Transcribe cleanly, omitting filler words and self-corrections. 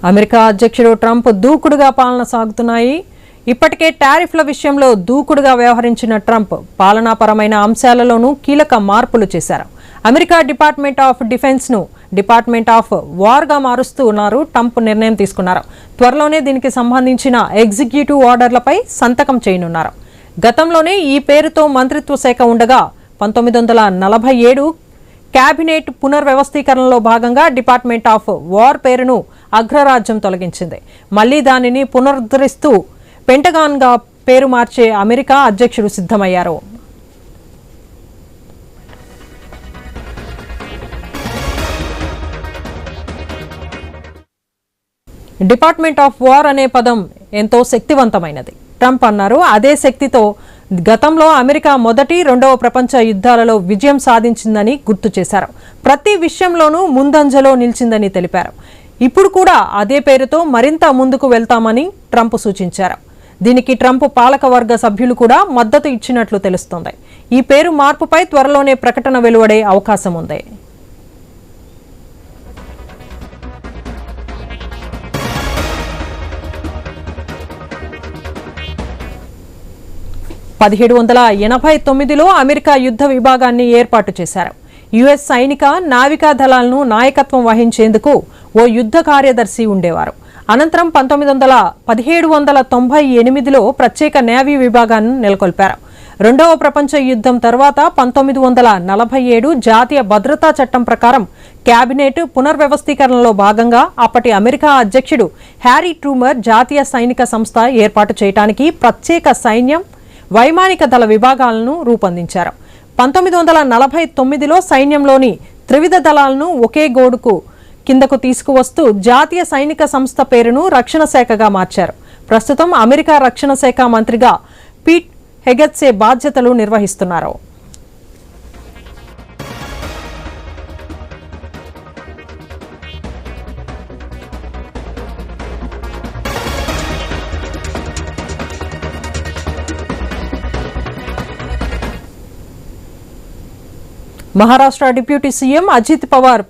America అధ్యక్షుడు Trump దూకుడుగా పాలన సాగుతున్నాయి. ఇప్పటికే టారిఫ్ల విషయంలో దూకుడుగా వ్యవహరించిన ట్రంప్ పాలనాపరమైన అంశాలలోనూ కీలక మార్పులు చేశారు. అమెరికా డిపార్ట్మెంట్ ఆఫ్ డిఫెన్స్ ను డిపార్ట్మెంట్ ఆఫ్ వార్ గా మారుస్తూ ట్రంప్ నిర్ణయం తీసుకున్నారు. త్వరలోనే దీనికి సంబంధించిన ఎగ్జిక్యూటివ్ ఆర్డర్లపై సంతకం చేయనున్నారు. గతంలోనే ఈ పేరుతో మంత్రిత్వ శాఖ ఉండగా 1947 కేబినెట్ పునర్వ్యవస్థీకరణలో భాగంగా డిపార్ట్మెంట్ ఆఫ్ వార్ పేరును అగ్రరాజ్యం తొలగించింది. మళ్లీ దానిని పునరుద్ధరిస్తూ పెంటగాన్ గా పేరు మార్చే అమెరికా అధ్యక్షుడు సిద్ధమయ్యారు. డిపార్ట్మెంట్ ఆఫ్ వార్ అనే పదం ఎంతో శక్తివంతమైనది ట్రంప్ అన్నారు. అదే శక్తితో గతంలో అమెరికా మొదటి, రెండవ ప్రపంచ యుద్ధాలలో విజయం సాధించిందని గుర్తు చేశారు. ప్రతి విషయంలోనూ ముందంజలో నిలిచిందని తెలిపారు. ఇప్పుడు కూడా అదే పేరుతో మరింత ముందుకు వెళ్తామని ట్రంప్ సూచించారు. దీనికి ట్రంప్ పాలకవర్గ సభ్యులు కూడా మద్దతు ఇచ్చినట్లు తెలుస్తోంది. ఈ పేరు మార్పుపై త్వరలోనే ప్రకటన వెలువడే అవకాశం ఉంది. (1789లో అమెరికా యుద్ధ విభాగాన్ని ఏర్పాటు చేశారు. యుఎస్ సైనిక, నావికా దళాలను నాయకత్వం వహించేందుకు ఓ యుద్ధ కార్యదర్శి ఉండేవారు. అనంతరం 1798లో ప్రత్యేక నేవీ విభాగాన్ని నెలకొల్పారు. రెండవ ప్రపంచ యుద్ధం తర్వాత 1947 జాతీయ భద్రతా చట్టం ప్రకారం కేబినెట్ పునర్వ్యవస్థీకరణలో భాగంగా అప్పటి అమెరికా అధ్యక్షుడు హ్యారీ ట్రూమర్ జాతీయ సైనిక సంస్థ ఏర్పాటు చేయడానికి ప్రత్యేక సైన్యం, వైమానిక దళ విభాగాలను రూపొందించారు. 1949లో సైన్యంలోని త్రివిధ దళాలను ఒకే గోడుకు కిందకు తీసుకువస్తూ జాతీయ సైనిక సంస్థ పేరును రక్షణ శాఖగా మార్చారు. ప్రస్తుతం అమెరికా రక్షణ శాఖ మంత్రిగా పీట్ హెగెట్సే బాధ్యతలు నిర్వహిస్తున్నారు. Maharashtra deputy CM Ajit Pawar